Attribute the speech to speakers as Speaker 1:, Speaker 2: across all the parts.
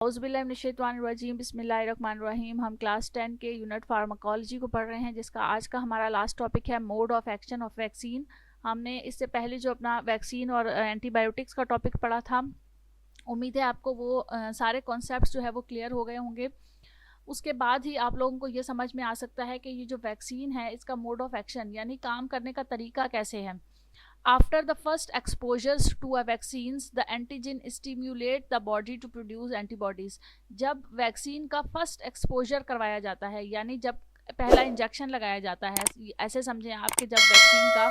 Speaker 1: औज़ुबिल्लाहिमिनश्शैतानिर्रजीम बिस्मिल्लाहिर्रहमानिर्रहीम। हम क्लास 10 के यूनिट फार्माकोलॉजी को पढ़ रहे हैं, जिसका आज का हमारा लास्ट टॉपिक है mode of action of vaccine. हमने इससे पहले जो अपना वैक्सीन और एंटीबायोटिक्स का टॉपिक पढ़ा था, उम्मीद है आपको वो सारे कॉन्सेप्ट्स जो है वो क्लियर हो गए होंगे। उसके बाद ही आप लोगों को ये समझ में आ सकता है कि ये जो वैक्सीन है इसका मोड ऑफ एक्शन यानी काम करने का तरीका कैसे है। After the first exposures to a vaccines, the antigen stimulate the body to produce antibodies. जब वैक्सीन का फर्स्ट एक्सपोजर करवाया जाता है, यानी जब पहला इंजेक्शन लगाया जाता है, ऐसे समझें आप कि जब वैक्सीन का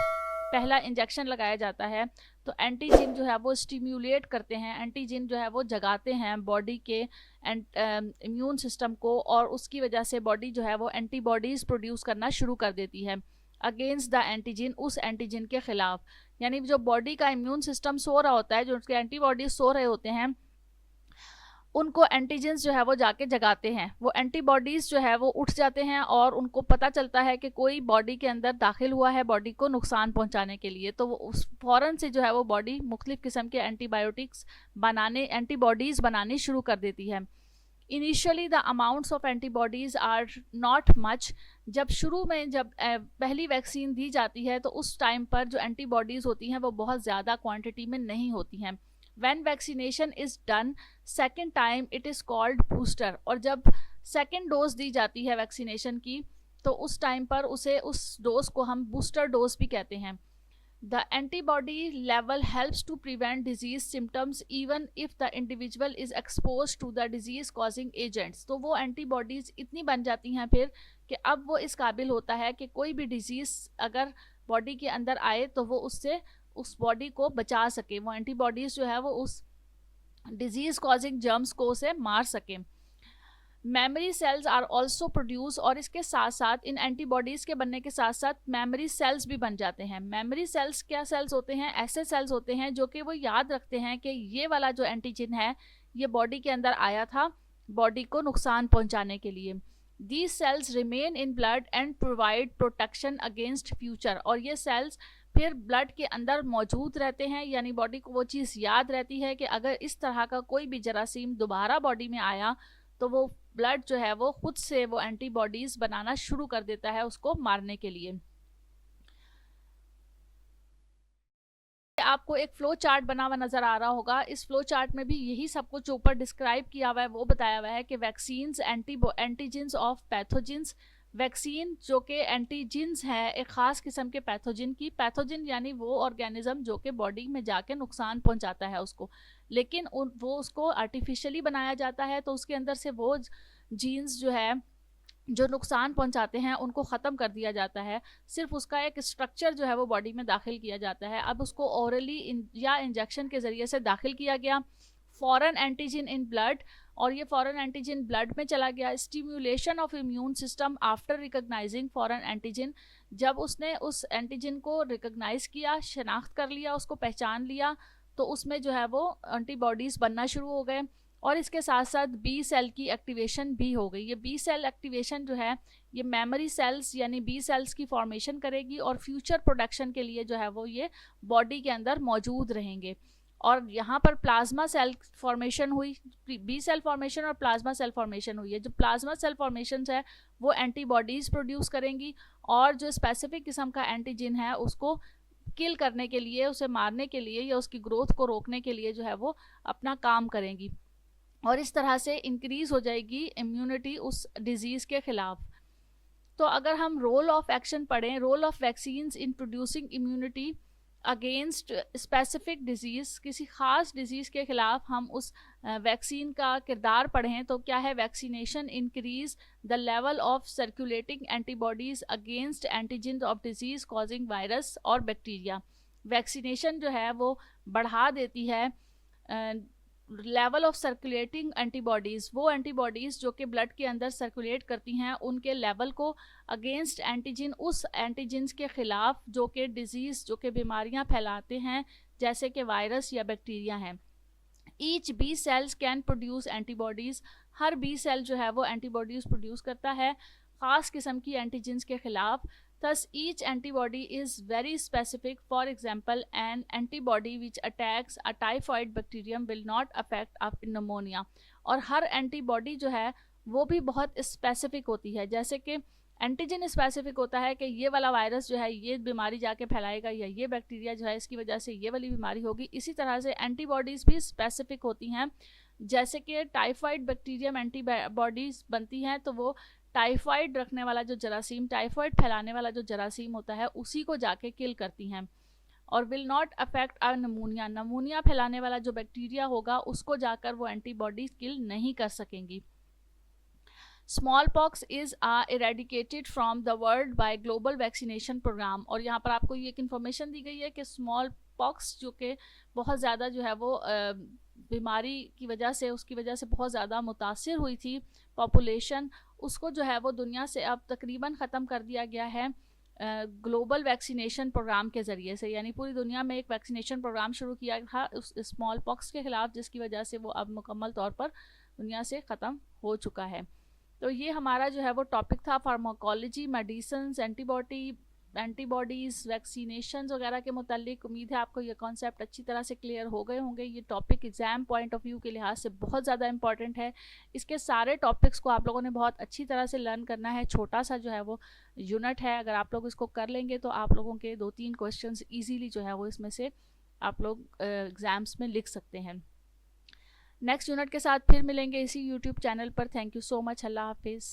Speaker 1: पहला इंजेक्शन लगाया जाता है तो एंटीजन जो है वो स्टिम्युलेट करते हैं, एंटीजन जो है वो जगाते हैं बॉडी के इम्यून सिस्टम को, और उसकी वजह से बॉडी जो है वो एंटीबॉडीज़ प्रोड्यूस करना शुरू कर देती है अगेंस्ट द एंटीजन, उस एंटीजन के खिलाफ। यानी जो बॉडी का इम्यून सिस्टम सो रहा होता है, जो उसके एंटीबॉडीज सो रहे होते हैं, उनको एंटीजन्स जो है वो जाके जगाते हैं। वो एंटीबॉडीज़ जो है वो उठ जाते हैं और उनको पता चलता है कि कोई बॉडी के अंदर दाखिल हुआ है बॉडी को नुकसान पहुंचाने के लिए, तो वो उस फ़ौरन से जो है वो बॉडी मुख्तलिफ़ किस्म के एंटीबायोटिक्स बनाने, एंटीबॉडीज़ बनानी शुरू कर देती है। Initially the amounts of antibodies are not much. जब शुरू में जब पहली वैक्सीन दी जाती है तो उस टाइम पर जो एंटीबॉडीज़ होती हैं वो बहुत ज़्यादा क्वांटिटी में नहीं होती हैं। When vaccination is done second time it is called booster. और जब सेकेंड डोज दी जाती है वैक्सीनेशन की तो उस टाइम पर उस डोज को हम बूस्टर डोज भी कहते हैं। The antibody level helps to prevent disease symptoms even if the individual is exposed to the disease causing agents. तो वो एंटीबॉडीज़ इतनी बन जाती हैं फिर कि अब वो इस काबिल होता है कि कोई भी डिजीज़ अगर बॉडी के अंदर आए तो वो उससे उस बॉडी को बचा सके, वो एंटीबॉडीज़ जो है वो उस डिजीज़ कॉजिंग जर्म्स को उसे मार सके। Memory cells are also produce, और इसके साथ साथ इन एंटीबॉडीज़ के बनने के साथ साथ मेमोरी सेल्स भी बन जाते हैं। मेमोरी सेल्स क्या सेल्स होते हैं? ऐसे सेल्स होते हैं जो कि वो याद रखते हैं कि ये वाला जो एंटीजन है ये बॉडी के अंदर आया था बॉडी को नुकसान पहुंचाने के लिए। These cells remain in blood and provide protection against future. और ये सेल्स फिर ब्लड के अंदर मौजूद रहते हैं, यानी बॉडी को वो चीज़ याद रहती है कि अगर इस तरह का कोई भी जरासीम दोबारा बॉडी में आया तो वो ब्लड जो है वो खुद से वो एंटीबॉडीज़ बनाना शुरू कर देता है उसको मारने के लिए। आपको एक फ्लो चार्ट बना हुआ नज़र आ रहा होगा। इस फ्लो चार्ट में भी यही सब कुछ ऊपर डिस्क्राइब किया हुआ है, वो बताया हुआ है कि vaccines antigens of pathogens. Vaccine जो कि एंटीजेंस है एक ख़ास किस्म के पैथोजन की। पैथोजन यानी वो ऑर्गेनिज्म जो कि बॉडी में जाके नुकसान पहुंचाता है उसको, लेकिन वो उसको आर्टिफिशियली बनाया जाता है, तो उसके अंदर से वो जीन्स जो है जो नुकसान पहुंचाते हैं उनको ख़त्म कर दिया जाता है। सिर्फ उसका एक स्ट्रक्चर जो है वो बॉडी में दाखिल किया जाता है। अब उसको ओरली या इंजेक्शन के ज़रिए से दाखिल किया गया। फॉरेन एंटीजन इन ब्लड, और ये फॉरेन एंटीजन ब्लड में चला गया। Stimulation of immune system after recognising foreign antigen. जब उसने उस एंटीजन को रिकॉग्नाइज किया, शनाख्त कर लिया, उसको पहचान लिया, तो उसमें जो है वो एंटीबॉडीज़ बनना शुरू हो गए। और इसके साथ साथ बी सेल की एक्टिवेशन भी हो गई। ये बी सेल एक्टिवेशन जो है ये मेमोरी सेल्स यानी बी सेल्स की फॉर्मेशन करेगी, और फ्यूचर प्रोडक्शन के लिए जो है वो ये बॉडी के अंदर मौजूद रहेंगे। और यहाँ पर प्लाज्मा सेल फॉर्मेशन हुई, बी सेल फॉर्मेशन और प्लाज्मा सेल फॉर्मेशन हुई है। जो प्लाज्मा सेल फॉर्मेशन है वो एंटीबॉडीज़ प्रोड्यूस करेंगी, और जो स्पेसिफिक किस्म का एंटीजन है उसको किल करने के लिए, उसे मारने के लिए या उसकी ग्रोथ को रोकने के लिए जो है वो अपना काम करेंगी, और इस तरह से इंक्रीज़ हो जाएगी इम्यूनिटी उस डिज़ीज़ के ख़िलाफ़। तो अगर हम रोल ऑफ एक्शन पढ़ें, role of vaccines in producing immunity against specific disease, किसी ख़ास डिज़ीज़ के ख़िलाफ़ हम उस वैक्सीन का किरदार पढ़ें तो क्या है? Vaccination increase the level of circulating antibodies against antigen of disease causing virus और बैक्टीरिया। वैक्सीनेशन जो है वो बढ़ा देती है लेवल ऑफ सर्कुलेटिंग एंटीबॉडीज़, वो एंटीबॉडीज़ जो कि ब्लड के अंदर सर्कुलेट करती हैं उनके लेवल को अगेंस्ट एंटीजन, उस एंटीजन्स के ख़िलाफ़ जो कि डिज़ीज़, जो कि बीमारियां फैलाते हैं जैसे कि वायरस या बैक्टीरिया हैं। Each B cells can produce antibodies. हर बी सेल जो है वो एंटीबॉडीज़ प्रोड्यूस करता है ख़ास किस्म की एंटीजन्स के ख़िलाफ़। Thus, each antibody is very specific. For example, an antibody which attacks a typhoid bacterium will not affect a pneumonia. और हर एंटीबॉडी जो है वो भी बहुत स्पेसिफिक होती है, जैसे कि एंटीजन स्पेसिफिक होता है कि ये वाला वायरस जो है ये बीमारी जाके फैलाएगा, या ये बैक्टीरिया जो है इसकी वजह से ये वाली बीमारी होगी। इसी तरह से एंटीबॉडीज़ भी स्पेसिफिक होती हैं, जैसे कि टाइफाइड बैक्टीरियम एंटीबॉडीज़ बनती हैं तो वो टाइफाइड रखने वाला जो जरासीम, टाइफाइड फैलाने वाला जो जरासीम होता है उसी को जाके किल करती हैं। और विल नॉट अफेक्ट अ नमूनिया, नमूनिया फैलाने वाला जो बैक्टीरिया होगा उसको जाकर वो एंटीबॉडीज किल नहीं कर सकेंगी। Smallpox is eradicated from the world by global vaccination programme. और यहाँ पर आपको ये एक इन्फॉर्मेशन दी गई है कि स्मॉल पॉक्स जो कि बहुत ज़्यादा जो है वो बीमारी की वजह से, उसकी वजह से बहुत ज़्यादा मुतासिर हुई थी पॉपुलेशन, उसको जो है वो दुनिया से अब तकरीबन ख़त्म कर दिया गया है ग्लोबल वैक्सीनेशन प्रोग्राम के ज़रिए से। यानी पूरी दुनिया में एक वैक्सीनेशन प्रोग्राम शुरू किया था उस स्मॉल पॉक्स के ख़िलाफ़, जिसकी वजह से वो अब मुकम्मल तौर पर दुनिया से ख़त्म हो चुका है। तो ये हमारा जो है वो टॉपिक था फार्माकोलॉजी, मेडिसिन, एंटीबॉडीज़, वैक्सीनेशन वगैरह के मुतालिक। उम्मीद है आपको ये कॉन्सेप्ट अच्छी तरह से क्लियर हो गए होंगे। ये topic exam point of view के लिहाज से बहुत ज़्यादा इंपॉर्टेंट है। इसके सारे टॉपिक्स को आप लोगों ने बहुत अच्छी तरह से लर्न करना है। छोटा सा जो है वो यूनिट है, अगर आप लोग इसको कर लेंगे तो आप लोगों के 2-3 क्वेश्चन ईजीली जो है वो इसमें से आप लोग एग्ज़ाम्स में लिख सकते हैं। नेक्स्ट यूनिट के साथ फिर मिलेंगे इसी यूट्यूब चैनल पर। Thank you so much. अल्लाह हाफिज़।